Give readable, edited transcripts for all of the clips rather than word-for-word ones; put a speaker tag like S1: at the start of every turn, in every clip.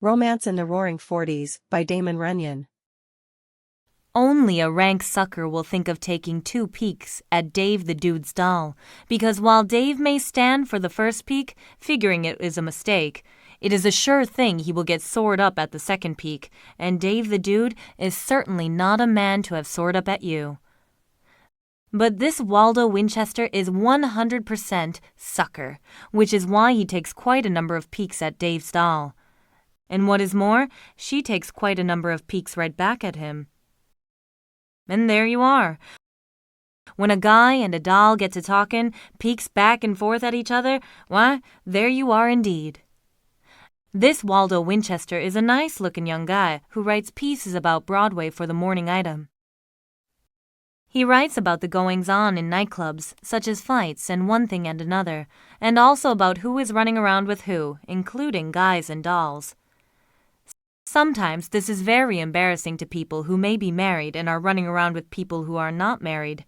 S1: Romance in the Roaring Forties by Damon Runyon.
S2: Only a rank sucker will think of taking 2 peeks at Dave the Dude's doll, because while Dave may stand for the first peek, figuring it is a mistake, it is a sure thing he will get soared up at the second peek, and Dave the Dude is certainly not a man to have soared up at you. But this Waldo Winchester is 100% sucker, which is why he takes quite a number of peeks at Dave's doll. And what is more, she takes quite a number of peeks right back at him. And there you are. When a guy and a doll get to talking, peeks back and forth at each other, why, there you are indeed. This Waldo Winchester is a nice-looking young guy who writes pieces about Broadway for the Morning Item. He writes about the goings-on in nightclubs, such as fights and one thing and another, and also about who is running around with who, including guys and dolls. Sometimes this is very embarrassing to people who may be married and are running around with people who are not married.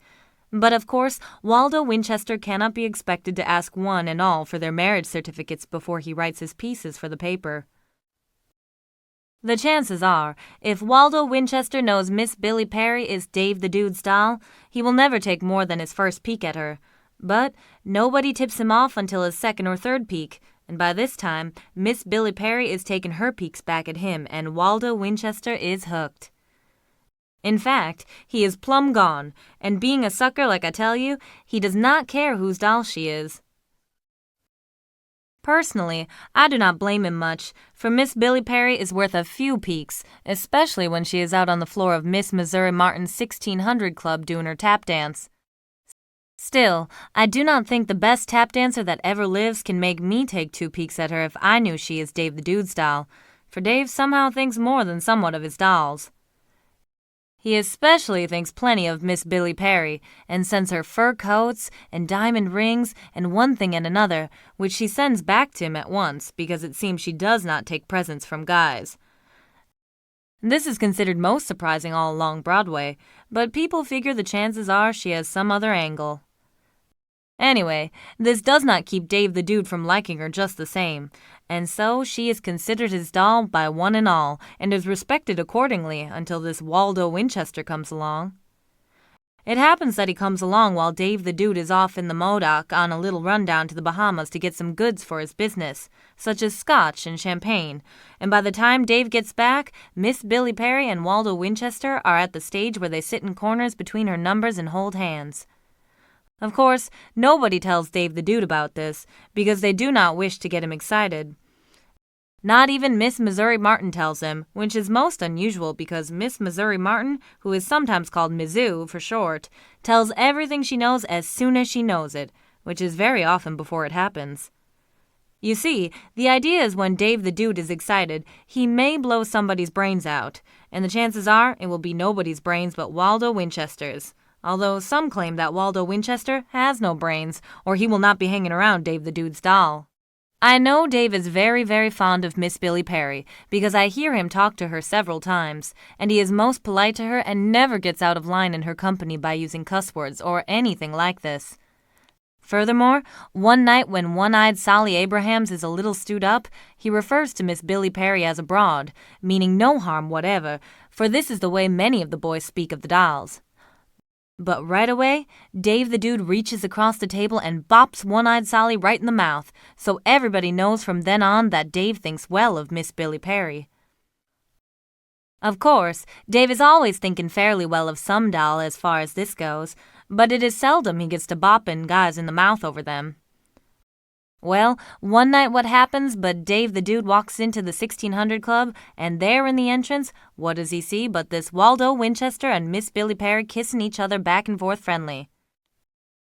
S2: But of course, Waldo Winchester cannot be expected to ask one and all for their marriage certificates before he writes his pieces for the paper. The chances are, if Waldo Winchester knows Miss Billy Perry is Dave the Dude's doll, he will never take more than his first peek at her. But nobody tips him off until his second or third peek, and by this time, Miss Billy Perry is taking her peeks back at him, and Waldo Winchester is hooked. In fact, he is plumb gone, and being a sucker like I tell you, he does not care whose doll she is. Personally, I do not blame him much, for Miss Billy Perry is worth a few peeks, especially when she is out on the floor of Miss Missouri Martin's 1600 Club doing her tap dance. Still, I do not think the best tap dancer that ever lives can make me take 2 peeks at her if I knew she is Dave the Dude's doll, for Dave somehow thinks more than somewhat of his dolls. He especially thinks plenty of Miss Billy Perry, and sends her fur coats and diamond rings and one thing and another, which she sends back to him at once because it seems she does not take presents from guys. This is considered most surprising all along Broadway, but people figure the chances are she has some other angle. Anyway, this does not keep Dave the Dude from liking her just the same, and so she is considered his doll by one and all, and is respected accordingly until this Waldo Winchester comes along. It happens that he comes along while Dave the Dude is off in the Modoc on a little run down to the Bahamas to get some goods for his business, such as scotch and champagne, and by the time Dave gets back, Miss Billy Perry and Waldo Winchester are at the stage where they sit in corners between her numbers and hold hands. Of course, nobody tells Dave the Dude about this, because they do not wish to get him excited. Not even Miss Missouri Martin tells him, which is most unusual because Miss Missouri Martin, who is sometimes called Mizzou for short, tells everything she knows as soon as she knows it, which is very often before it happens. You see, the idea is when Dave the Dude is excited, he may blow somebody's brains out, and the chances are it will be nobody's brains but Waldo Winchester's. Although some claim that Waldo Winchester has no brains, or he will not be hanging around Dave the Dude's doll. I know Dave is very, very fond of Miss Billy Perry, because I hear him talk to her several times, and he is most polite to her and never gets out of line in her company by using cuss words or anything like this. Furthermore, one night when One-Eyed Sally Abrahams is a little stewed up, he refers to Miss Billy Perry as a broad, meaning no harm whatever, for this is the way many of the boys speak of the dolls. But right away, Dave the Dude reaches across the table and bops One-Eyed Sally right in the mouth, so everybody knows from then on that Dave thinks well of Miss Billy Perry. Of course, Dave is always thinking fairly well of some doll as far as this goes, but it is seldom he gets to bopping guys in the mouth over them. Well, one night what happens but Dave the Dude walks into the 1600 Club, and there in the entrance, what does he see but this Waldo Winchester and Miss Billy Perry kissing each other back and forth friendly.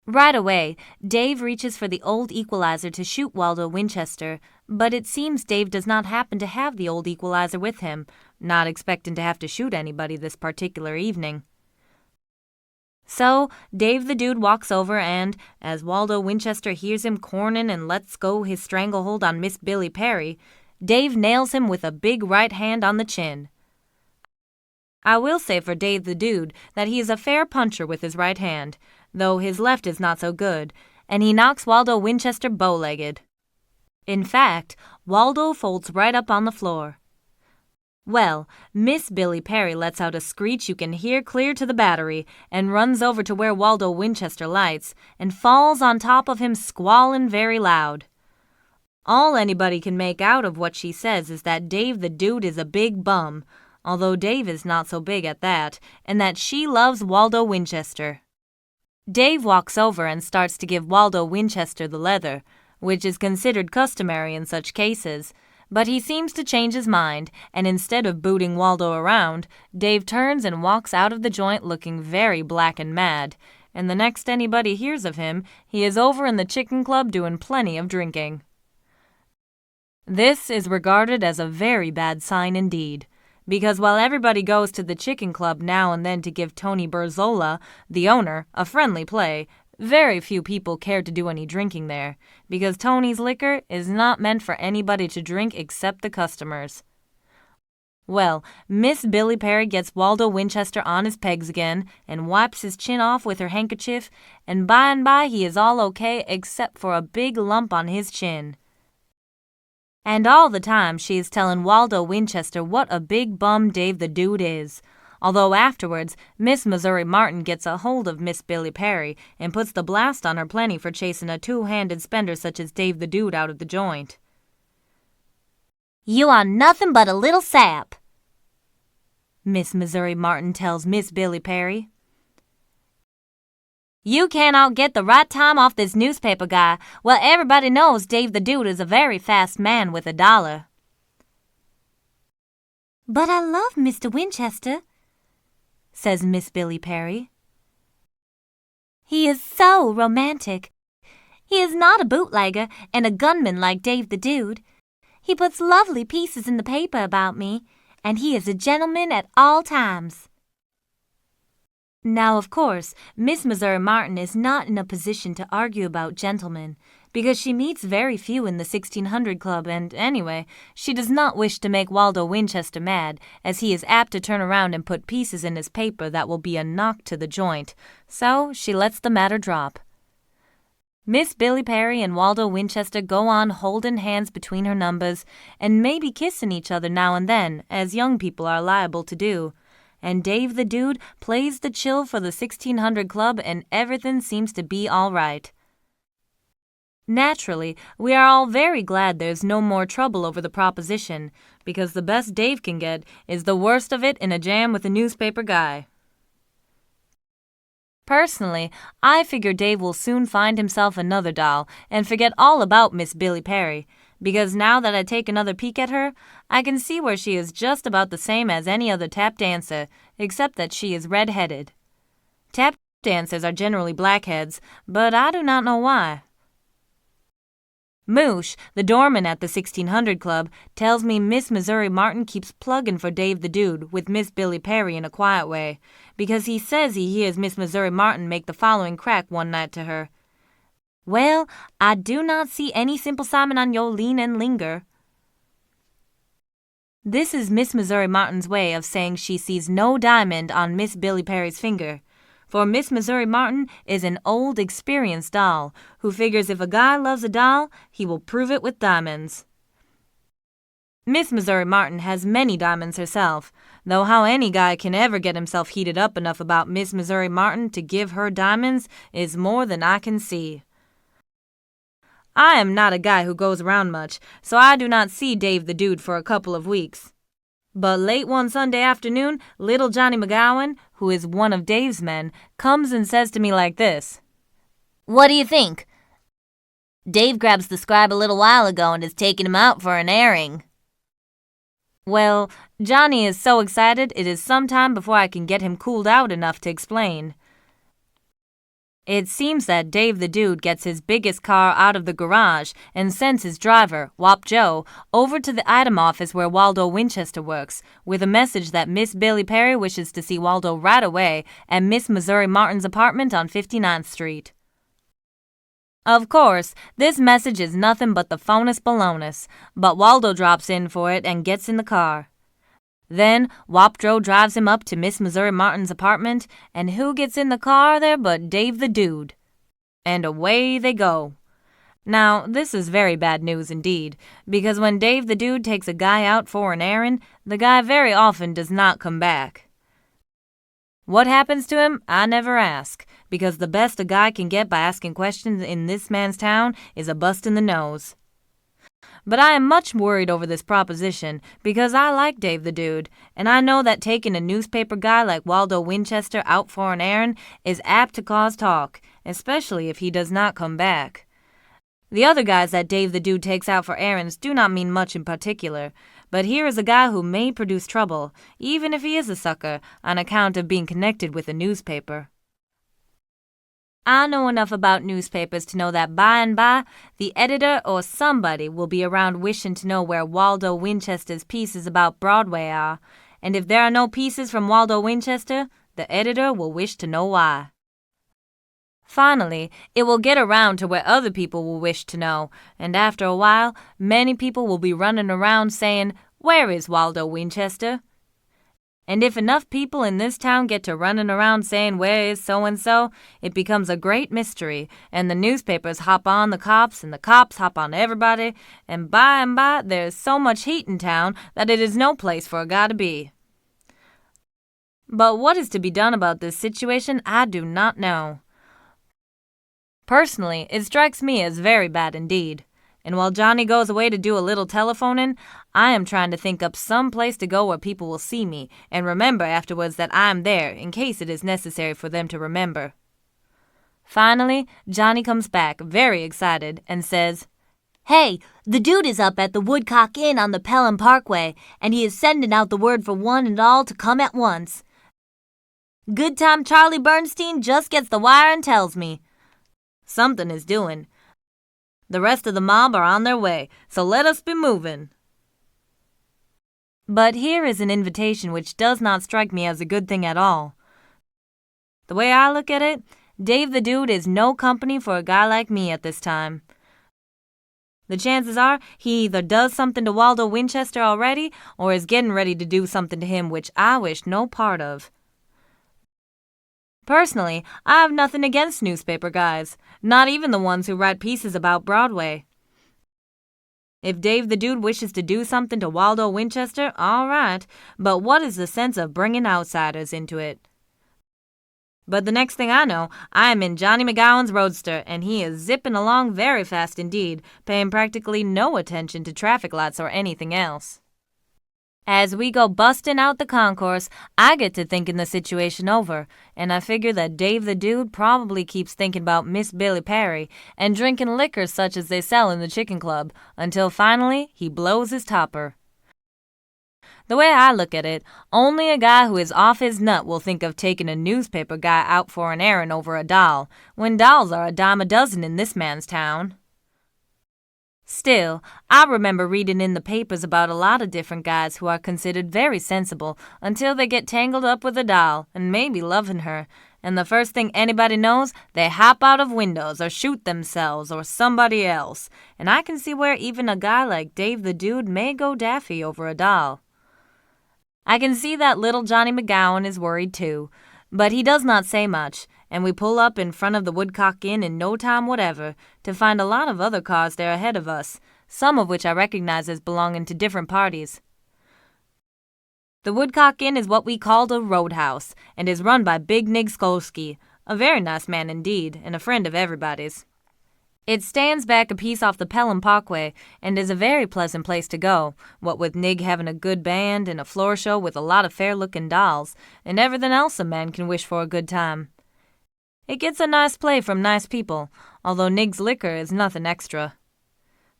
S2: Right away, Dave reaches for the old equalizer to shoot Waldo Winchester, but it seems Dave does not happen to have the old equalizer with him, not expecting to have to shoot anybody this particular evening. So, Dave the Dude walks over and, as Waldo Winchester hears him corning and lets go his stranglehold on Miss Billy Perry, Dave nails him with a big right hand on the chin. I will say for Dave the Dude that he is a fair puncher with his right hand, though his left is not so good, and he knocks Waldo Winchester bow-legged. In fact, Waldo folds right up on the floor. Well, Miss Billy Perry lets out a screech you can hear clear to the battery and runs over to where Waldo Winchester lights and falls on top of him squalling very loud. All anybody can make out of what she says is that Dave the Dude is a big bum, although Dave is not so big at that, and that she loves Waldo Winchester. Dave walks over and starts to give Waldo Winchester the leather, which is considered customary in such cases, but he seems to change his mind, and instead of booting Waldo around, Dave turns and walks out of the joint looking very black and mad, and the next anybody hears of him, he is over in the chicken club doing plenty of drinking. This is regarded as a very bad sign indeed, because while everybody goes to the chicken club now and then to give Tony Berzola, the owner, a friendly play, very few people care to do any drinking there, because Tony's liquor is not meant for anybody to drink except the customers. Well, Miss Billy Perry gets Waldo Winchester on his pegs again and wipes his chin off with her handkerchief, and by he is all okay except for a big lump on his chin. And all the time she is telling Waldo Winchester what a big bum Dave the Dude is, although afterwards Miss Missouri Martin gets a hold of Miss Billy Perry and puts the blast on her plenty for chasing a two-handed spender such as Dave the Dude out of the joint.
S3: "You are nothing but a little sap,"
S2: Miss Missouri Martin tells Miss Billy Perry.
S3: "You cannot get the right time off this newspaper guy. Well, everybody knows Dave the Dude is a very fast man with $1. "But I love Mr. Winchester," says Miss Billy Perry. "He is so romantic. He is not a bootlegger and a gunman like Dave the Dude. He puts lovely pieces in the paper about me, and he is a gentleman at all times."
S2: Now, of course, Miss Missouri Martin is not in a position to argue about gentlemen, because she meets very few in the 1600 Club, and anyway, she does not wish to make Waldo Winchester mad, as he is apt to turn around and put pieces in his paper that will be a knock to the joint, so she lets the matter drop. Miss Billy Perry and Waldo Winchester go on holding hands between her numbers, and maybe kissing each other now and then, as young people are liable to do. And Dave the Dude plays the chill for the 1600 Club, and everything seems to be all right. Naturally, we are all very glad there's no more trouble over the proposition, because the best Dave can get is the worst of it in a jam with a newspaper guy. Personally, I figure Dave will soon find himself another doll and forget all about Miss Billy Perry, because now that I take another peek at her, I can see where she is just about the same as any other tap dancer, except that she is red-headed. Tap dancers are generally blackheads, but I do not know why. Moosh, the doorman at the 1600 Club, tells me Miss Missouri Martin keeps plugging for Dave the Dude with Miss Billy Perry in a quiet way, because he says he hears Miss Missouri Martin make the following crack one night to her. "Well, I do not see any Simple Simon on your lean and linger." This is Miss Missouri Martin's way of saying she sees no diamond on Miss Billy Perry's finger, for Miss Missouri Martin is an old, experienced doll who figures if a guy loves a doll, he will prove it with diamonds. Miss Missouri Martin has many diamonds herself, though how any guy can ever get himself heated up enough about Miss Missouri Martin to give her diamonds is more than I can see. I am not a guy who goes around much, so I do not see Dave the Dude for a couple of weeks. But late one Sunday afternoon, little Johnny McGowan, who is one of Dave's men, comes and says to me like this.
S3: "What do you think? Dave grabs the scribe a little while ago and is taking him out for an airing."
S2: Well, Johnny is so excited it is some time before I can get him cooled out enough to explain. It seems that Dave the Dude gets his biggest car out of the garage and sends his driver, Wop Joe, over to the item office where Waldo Winchester works, with a message that Miss Billy Perry wishes to see Waldo right away at Miss Missouri Martin's apartment on 59th Street. Of course, this message is nothing but the phonus balonus, but Waldo drops in for it and gets in the car. Then Wop Joe drives him up to Miss Missouri Martin's apartment, and who gets in the car there but Dave the Dude? And away they go. Now, this is very bad news indeed, because when Dave the Dude takes a guy out for an errand, the guy very often does not come back. What happens to him, I never ask, because the best a guy can get by asking questions in this man's town is a bust in the nose. But I am much worried over this proposition because I like Dave the Dude, and I know that taking a newspaper guy like Waldo Winchester out for an errand is apt to cause talk, especially if he does not come back. The other guys that Dave the Dude takes out for errands do not mean much in particular, but here is a guy who may produce trouble, even if he is a sucker, on account of being connected with a newspaper. I know enough about newspapers to know that by and by, the editor or somebody will be around wishing to know where Waldo Winchester's pieces about Broadway are, and if there are no pieces from Waldo Winchester, the editor will wish to know why. Finally, it will get around to where other people will wish to know, and after a while, many people will be running around saying, "Where is Waldo Winchester?" And if enough people in this town get to running around saying, "Where is so-and-so?" it becomes a great mystery, and the newspapers hop on the cops, and the cops hop on everybody, and by there is so much heat in town that it is no place for a guy to be. But what is to be done about this situation, I do not know. Personally, it strikes me as very bad indeed. And while Johnny goes away to do a little telephoning, I am trying to think up some place to go where people will see me and remember afterwards that I am there in case it is necessary for them to remember. Finally, Johnny comes back, very excited, and says,
S3: "Hey, the dude is up at the Woodcock Inn on the Pelham Parkway, and he is sending out the word for one and all to come at once. Good time Charlie Bernstein just gets the wire and tells me. Something is doing. The rest of the mob are on their way, so let us be moving." But here is an invitation which does not strike me as a good thing at all. The way I look at it, Dave the Dude is no company for a guy like me at this time. The chances are he either does something to Waldo Winchester already or is getting ready to do something to him which I wish no part of. Personally, I have nothing against newspaper guys, not even the ones who write pieces about Broadway. If Dave the Dude wishes to do something to Waldo Winchester, all right, but what is the sense of bringing outsiders into it? But the next thing I know, I am in Johnny McGowan's roadster, and he is zipping along very fast indeed, paying practically no attention to traffic lights or anything else. As we go busting out the concourse, I get to thinking the situation over, and I figure that Dave the Dude probably keeps thinking about Miss Billy Perry and drinking liquor such as they sell in the chicken club, until finally he blows his topper. The way I look at it, only a guy who is off his nut will think of taking a newspaper guy out for an errand over a doll, when dolls are a dime a dozen in this man's town. Still, I remember reading in the papers about a lot of different guys who are considered very sensible until they get tangled up with a doll and maybe loving her, and the first thing anybody knows, they hop out of windows or shoot themselves or somebody else, and I can see where even a guy like Dave the Dude may go daffy over a doll. I can see that little Johnny McGowan is worried too, but he does not say much, and we pull up in front of the Woodcock Inn in no time whatever to find a lot of other cars there ahead of us, some of which I recognize as belonging to different parties. The Woodcock Inn is what we called a roadhouse, and is run by Big Nig Skolsky, a very nice man indeed, and a friend of everybody's. It stands back a piece off the Pelham Parkway, and is a very pleasant place to go, what with Nig having a good band and a floor show with a lot of fair-looking dolls, and everything else a man can wish for a good time. It gets a nice play from nice people, although Nig's liquor is nothing extra.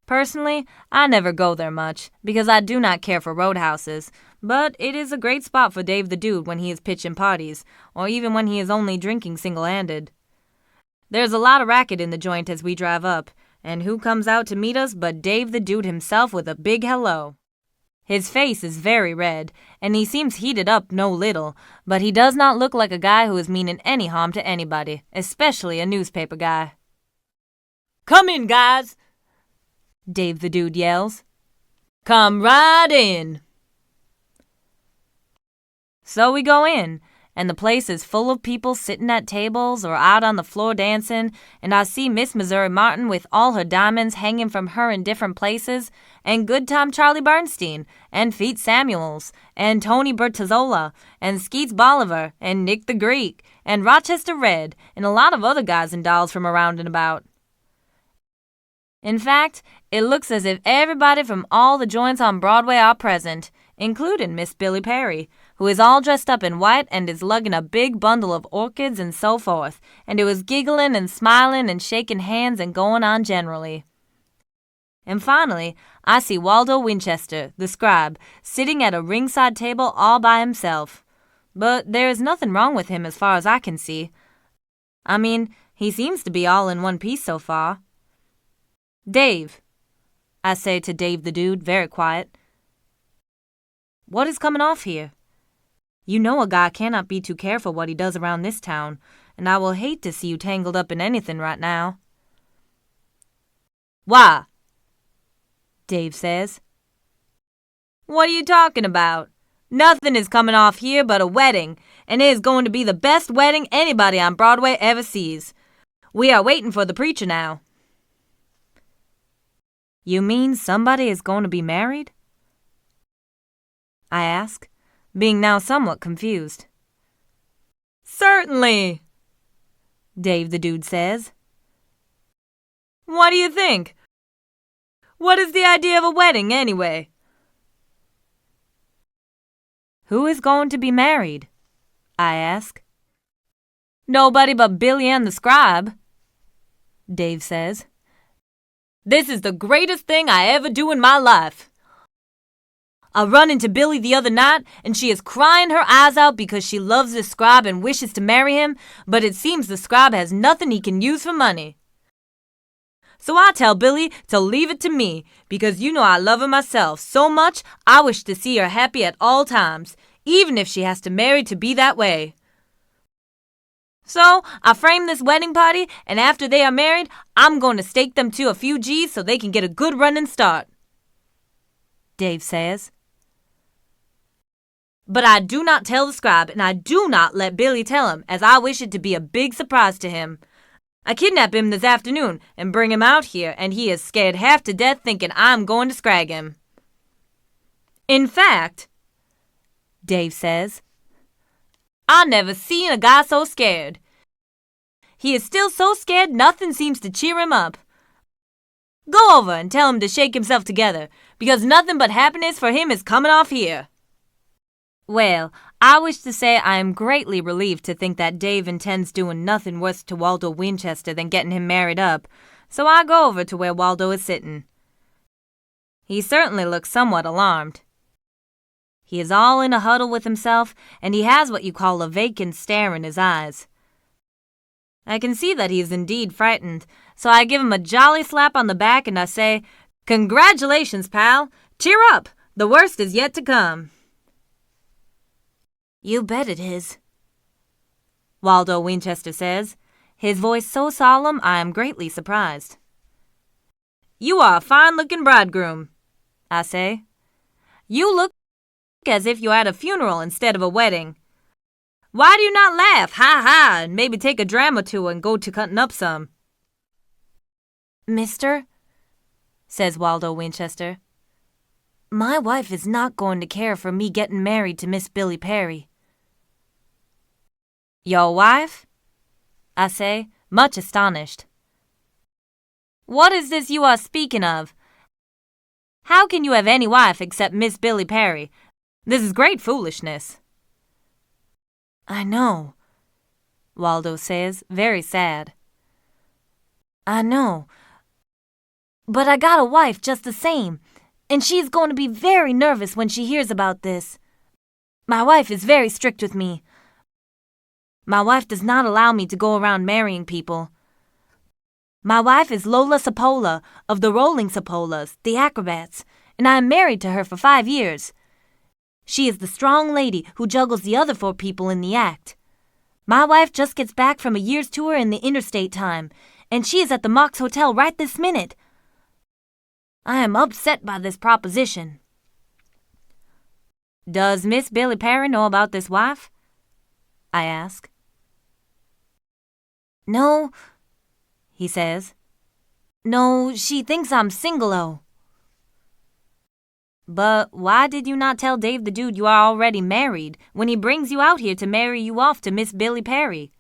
S3: Personally, I never go there much, because I do not care for roadhouses, but it is a great spot for Dave the Dude when he is pitching parties, or even when he is only drinking single-handed. There's a lot of racket in the joint as we drive up, and who comes out to meet us but Dave the Dude himself with a big hello. His face is very red, and he seems heated up no little, but he does not look like a guy who is meaning any harm to anybody, especially a newspaper guy. "Come in, guys!" Dave the Dude yells. "Come right in!" So we go in,
S2: and the place is full of people sitting at tables or out on the floor dancing, and I see Miss Missouri Martin with all her diamonds hanging from her in different places, and Good Time Charlie Bernstein, and Feet Samuels, and Tony Bertazzola, and Skeets Bolivar, and Nick the Greek, and Rochester Red, and a lot of other guys and dolls from around and about. In fact, it looks as if everybody from all the joints on Broadway are present, including Miss Billy Perry, who is all dressed up in white and is lugging a big bundle of orchids and so forth, and who is giggling and smiling and shaking hands and going on generally. And finally, I see Waldo Winchester, the scribe, sitting at a ringside table all by himself. But there is nothing wrong with him as far as I can see. I mean, he seems to be all in one piece so far. Dave, I say to Dave the dude, very quiet. What is coming off here? You know a guy cannot be too careful what he does around this town, and I will hate to see you tangled up in anything right now. Why? Dave says. What are you talking about? Nothing is coming off here but a wedding, and it is going to be the best wedding anybody on Broadway ever sees. We are waiting for the preacher now. You mean somebody is going to be married? I ask, being now somewhat confused. Certainly, Dave the dude says. What do you think? What is the idea of a wedding, anyway? Who is going to be married? I ask. Nobody but Billy and the scribe, Dave says. This is the greatest thing I ever do in my life. I run into Billy the other night, and she is crying her eyes out because she loves this scribe and wishes to marry him, but it seems the scribe has nothing he can use for money. So I tell Billy to leave it to me, because you know I love her myself so much I wish to see her happy at all times, even if she has to marry to be that way. So I frame this wedding party, and after they are married, I'm going to stake them to a few G's so they can get a good running start. Dave says. But I do not tell the scribe, and I do not let Billy tell him, as I wish it to be a big surprise to him. I kidnap him this afternoon and bring him out here, and he is scared half to death thinking I'm going to scrag him. In fact, Dave says, I never seen a guy so scared. He is still so scared nothing seems to cheer him up. Go over and tell him to shake himself together, because nothing but happiness for him is coming off here. Well, I wish to say I am greatly relieved to think that Dave intends doing nothing worse to Waldo Winchester than getting him married up, so I go over to where Waldo is sitting. He certainly looks somewhat alarmed. He is all in a huddle with himself, and he has what you call a vacant stare in his eyes. I can see that he is indeed frightened, so I give him a jolly slap on the back and I say, Congratulations, pal! Cheer up! The worst is yet to come. You bet it is, Waldo Winchester says, his voice so solemn I am greatly surprised. You are a fine-looking bridegroom, I say. You look as if you had a funeral instead of a wedding. Why do you not laugh, ha, and maybe take a dram or two and go to cutting up some? Mister, says Waldo Winchester, my wife is not going to care for me getting married to Miss Billy Perry. Your wife? I say, much astonished. What is this you are speaking of? How can you have any wife except Miss Billy Perry? This is great foolishness. I know, Waldo says, very sad. I know. But I got a wife just the same, and she's going to be very nervous when she hears about this. My wife is very strict with me. My wife does not allow me to go around marrying people. My wife is Lola Sapola of the Rolling Sapolas, the Acrobats, and I am married to her for 5 years. She is the strong lady who juggles the other 4 people in the act. My wife just gets back from a year's tour in the interstate time, and she is at the Mox Hotel right this minute. I am upset by this proposition. Does Miss Billy Perry know about this wife? I ask. No, he says. No, she thinks I'm single-o. But why did you not tell Dave the Dude you are already married when he brings you out here to marry you off to Miss Billy Perry?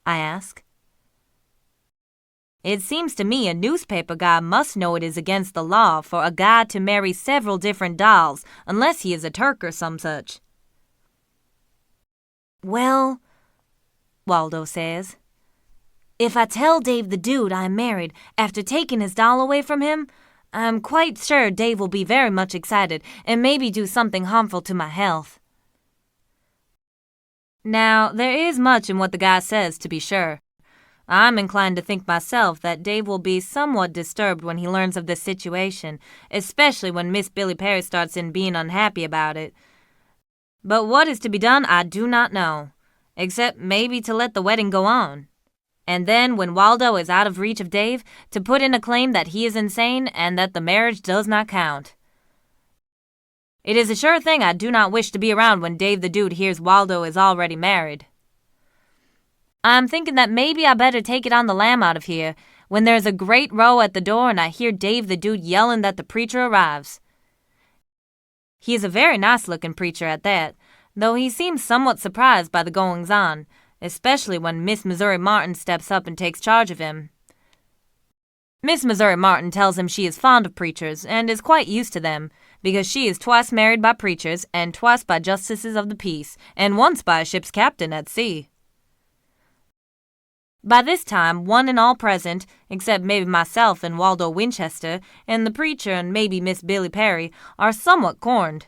S2: I ask. It seems to me a newspaper guy must know it is against the law for a guy to marry several different dolls unless he is a Turk or some such. Well, Waldo says, if I tell Dave the Dude I'm married after taking his doll away from him, I'm quite sure Dave will be very much excited and maybe do something harmful to my health. Now, there is much in what the guy says, to be sure. I'm inclined to think myself that Dave will be somewhat disturbed when he learns of this situation, especially when Miss Billy Perry starts in being unhappy about it. But what is to be done I do not know, except maybe to let the wedding go on. And then, when Waldo is out of reach of Dave, to put in a claim that he is insane and that the marriage does not count. It is a sure thing I do not wish to be around when Dave the Dude hears Waldo is already married. I'm thinking that maybe I better take it on the lam out of here when there's a great row at the door and I hear Dave the Dude yelling that the preacher arrives. He is a very nice-looking preacher at that, though he seems somewhat surprised by the goings-on, especially when Miss Missouri Martin steps up and takes charge of him. Miss Missouri Martin tells him she is fond of preachers and is quite used to them, because she is twice married by preachers and twice by justices of the peace, and once by a ship's captain at sea. By this time, one and all present, except maybe myself and Waldo Winchester, and the preacher and maybe Miss Billy Perry, are somewhat corned.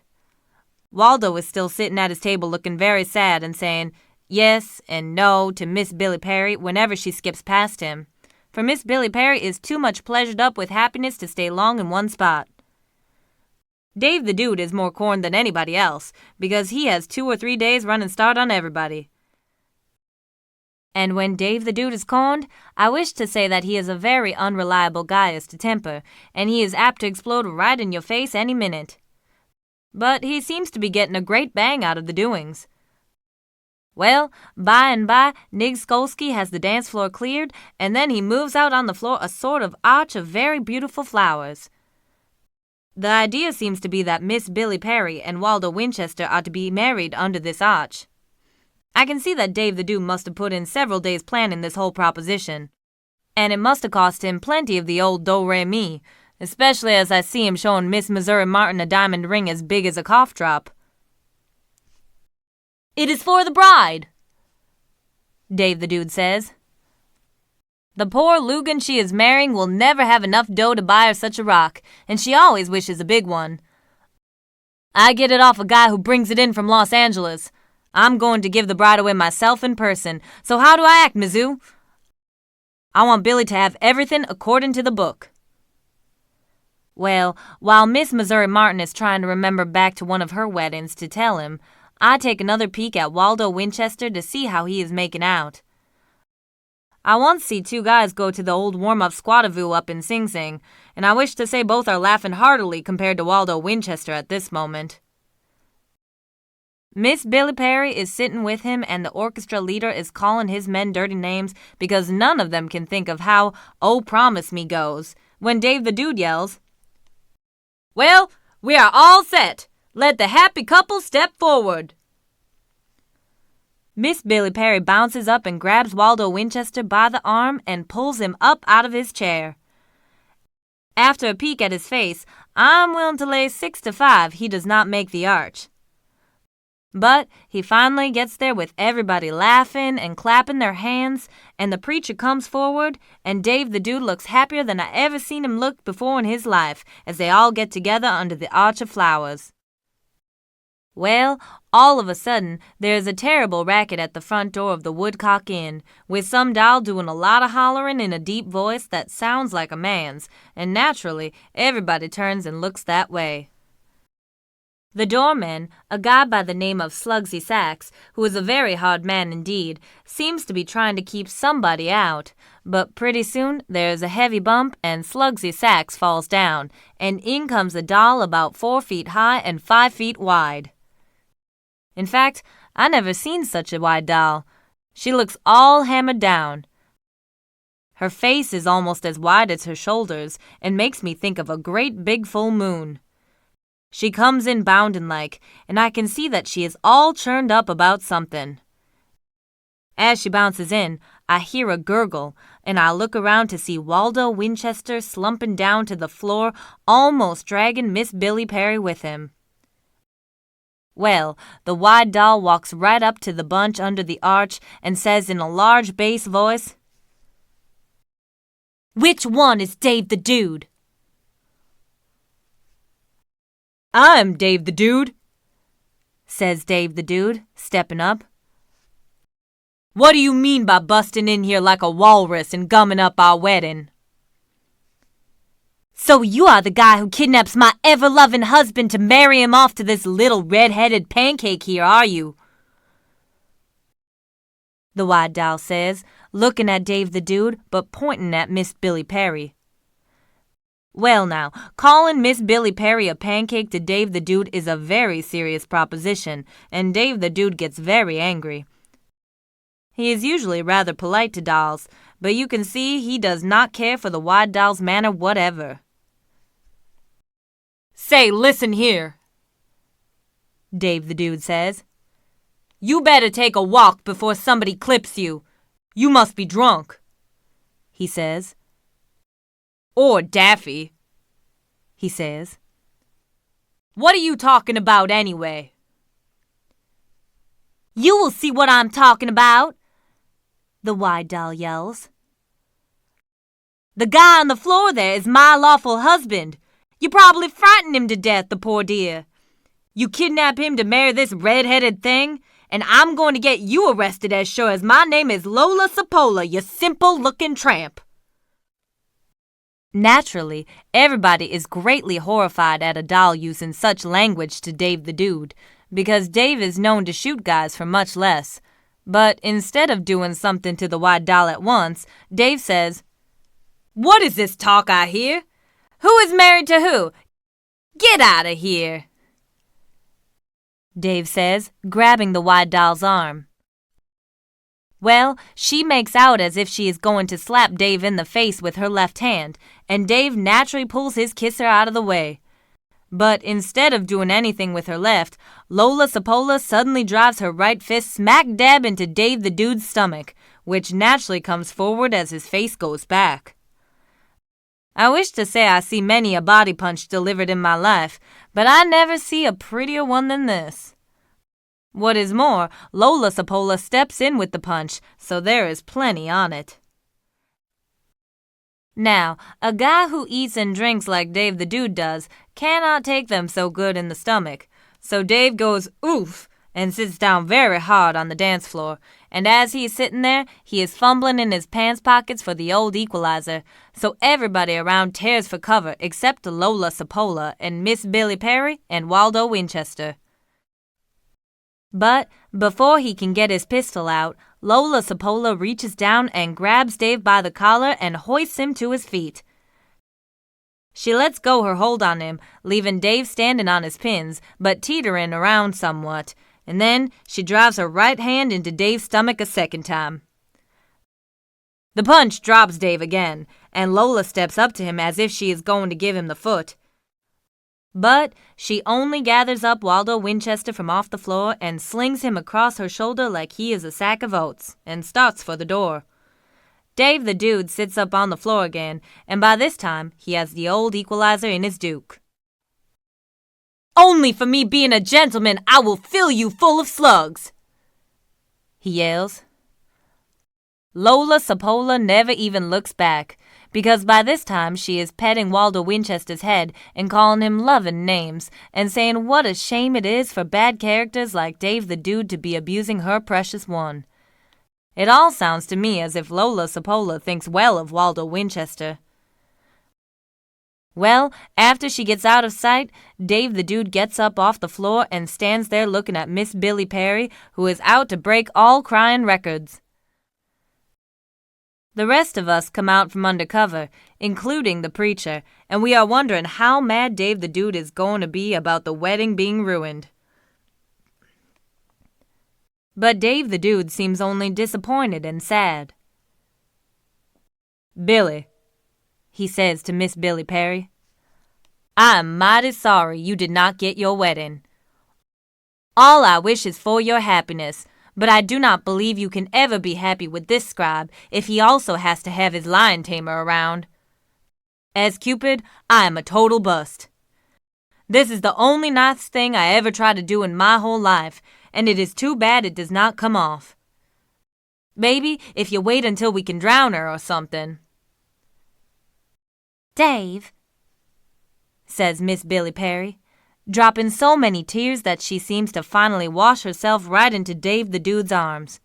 S2: Waldo is still sitting at his table looking very sad and saying yes and no to Miss Billy Perry whenever she skips past him, for Miss Billy Perry is too much pleasured up with happiness to stay long in one spot. Dave the Dude is more corned than anybody else, because he has 2 or 3 days running start on everybody. And when Dave the Dude is corned, I wish to say that he is a very unreliable guy as to temper, and he is apt to explode right in your face any minute. But he seems to be getting a great bang out of the doings. Well, by and by, Nig Skolsky has the dance floor cleared, and then he moves out on the floor a sort of arch of very beautiful flowers. The idea seems to be that Miss Billy Perry and Waldo Winchester are to be married under this arch. I can see that Dave the Dude must have put in several days planning this whole proposition, and it must have cost him plenty of the old do-re-mi, especially as I see him showing Miss Missouri Martin a diamond ring as big as a cough drop. "It is for the bride," Dave the Dude says. "The poor Lugan she is marrying will never have enough dough to buy her such a rock, and she always wishes a big one. I get it off a guy who brings it in from Los Angeles. I'm going to give the bride away myself in person, so how do I act, Mizzou? I want Billy to have everything according to the book." Well, while Miss Missouri Martin is trying to remember back to one of her weddings to tell him, I take another peek at Waldo Winchester to see how he is making out. I once see 2 guys go to the old warm-up squattavoo up in Sing Sing, and I wish to say both are laughing heartily compared to Waldo Winchester at this moment. Miss Billy Perry is sitting with him, and the orchestra leader is calling his men dirty names because none of them can think of how "Oh, Promise Me" goes, when Dave the Dude yells, "Well, we are all set. Let the happy couple step forward." Miss Billy Perry bounces up and grabs Waldo Winchester by the arm and pulls him up out of his chair. After a peek at his face, I'm willing to lay 6 to 5 he does not make the arch. But he finally gets there with everybody laughing and clapping their hands, and the preacher comes forward, and Dave the Dude looks happier than I ever seen him look before in his life as they all get together under the arch of flowers. Well, all of a sudden, there's a terrible racket at the front door of the Woodcock Inn, with some doll doing a lot of hollering in a deep voice that sounds like a man's, and naturally, everybody turns and looks that way. The doorman, a guy by the name of Slugsy Sacks, who is a very hard man indeed, seems to be trying to keep somebody out, but pretty soon there's a heavy bump and Slugsy Sacks falls down, and in comes a doll about 4 feet high and 5 feet wide. In fact, I never seen such a wide doll. She looks all hammered down. Her face is almost as wide as her shoulders and makes me think of a great big full moon. She comes in bounding like, and I can see that she is all churned up about something. As she bounces in, I hear a gurgle, and I look around to see Waldo Winchester slumping down to the floor, almost dragging Miss Billy Perry with him. Well, the wide doll walks right up to the bunch under the arch and says in a large bass voice, "Which one is Dave the Dude?" "I'm Dave the Dude," says Dave the Dude, stepping up. "What do you mean by busting in here like a walrus and gumming up our wedding?" "So you are the guy who kidnaps my ever-loving husband to marry him off to this little red-headed pancake here, are you?" the wide doll says, looking at Dave the Dude but pointing at Miss Billy Perry. Well now, calling Miss Billy Perry a pancake to Dave the Dude is a very serious proposition, and Dave the Dude gets very angry. He is usually rather polite to dolls, but you can see he does not care for the wide doll's manner whatever. "Say, listen here," Dave the Dude says. "You better take a walk before somebody clips you. You must be drunk," he says. "Or daffy," he says. "What are you talking about anyway?" "You will see what I'm talking about," the wide doll yells. "The guy on the floor there is my lawful husband. You probably frightened him to death, the poor dear. You kidnap him to marry this red-headed thing, and I'm going to get you arrested as sure as my name is Lola Sapola, you simple-looking tramp." Naturally, everybody is greatly horrified at a doll using such language to Dave the Dude, because Dave is known to shoot guys for much less. But instead of doing something to the wide doll at once, Dave says, "What is this talk I hear? Who is married to who? Get out of here," Dave says, grabbing the wide doll's arm. Well, she makes out as if she is going to slap Dave in the face with her left hand, and Dave naturally pulls his kisser out of the way. But instead of doing anything with her left, Lola Sapola suddenly drives her right fist smack dab into Dave the Dude's stomach, which naturally comes forward as his face goes back. I wish to say I see many a body punch delivered in my life, but I never see a prettier one than this. What is more, Lola Sapola steps in with the punch, so there is plenty on it. Now, a guy who eats and drinks like Dave the Dude does cannot take them so good in the stomach, so Dave goes oof and sits down very hard on the dance floor, and as he is sitting there, he is fumbling in his pants pockets for the old equalizer, so everybody around tears for cover except Lola Sapola and Miss Billy Perry and Waldo Winchester. But before he can get his pistol out, Lola Sapola reaches down and grabs Dave by the collar and hoists him to his feet. She lets go her hold on him, leaving Dave standing on his pins, but teetering around somewhat, and then she drives her right hand into Dave's stomach a second time. The punch drops Dave again, and Lola steps up to him as if she is going to give him the foot. But she only gathers up Waldo Winchester from off the floor and slings him across her shoulder like he is a sack of oats, and starts for the door. Dave the Dude sits up on the floor again, and by this time he has the old equalizer in his duke. "Only for me being a gentleman, I will fill you full of slugs," he yells. Lola Sapola never even looks back, because by this time she is petting Waldo Winchester's head and calling him loving names, and saying what a shame it is for bad characters like Dave the Dude to be abusing her precious one. It all sounds to me as if Lola Sapola thinks well of Waldo Winchester. Well, after she gets out of sight, Dave the Dude gets up off the floor and stands there looking at Miss Billy Perry, who is out to break all crying records. The rest of us come out from under cover, including the preacher, and we are wondering how mad Dave the Dude is going to be about the wedding being ruined. But Dave the Dude seems only disappointed and sad. "Billy," he says to Miss Billy Perry, "I am mighty sorry you did not get your wedding. All I wish is for your happiness, but I do not believe you can ever be happy with this scribe if he also has to have his lion tamer around. As Cupid, I am a total bust. This is the only nice thing I ever tried to do in my whole life, and it is too bad it does not come off. Maybe if you wait until we can drown her or something."
S3: "Dave," says Miss Billy Perry, dropping so many tears that she seems to finally wash herself right into Dave the Dude's arms.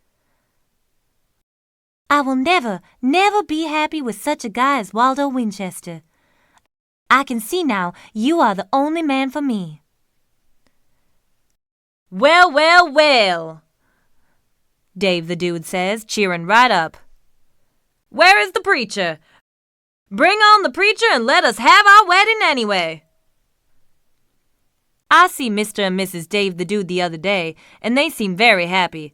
S3: "I will never, never be happy with such a guy as Waldo Winchester. I can see now you are the only man for me."
S2: "Well, well, well," Dave the Dude says, cheering right up. "Where is the preacher? Bring on the preacher and let us have our wedding anyway." I see Mr. and Mrs. Dave the Dude the other day, and they seem very happy.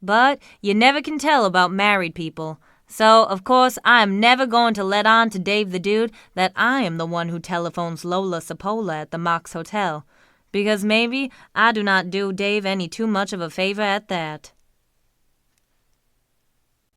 S2: But you never can tell about married people, so of course I am never going to let on to Dave the Dude that I am the one who telephones Lola Sapola at the Mox Hotel, because maybe I do not do Dave any too much of a favor at that.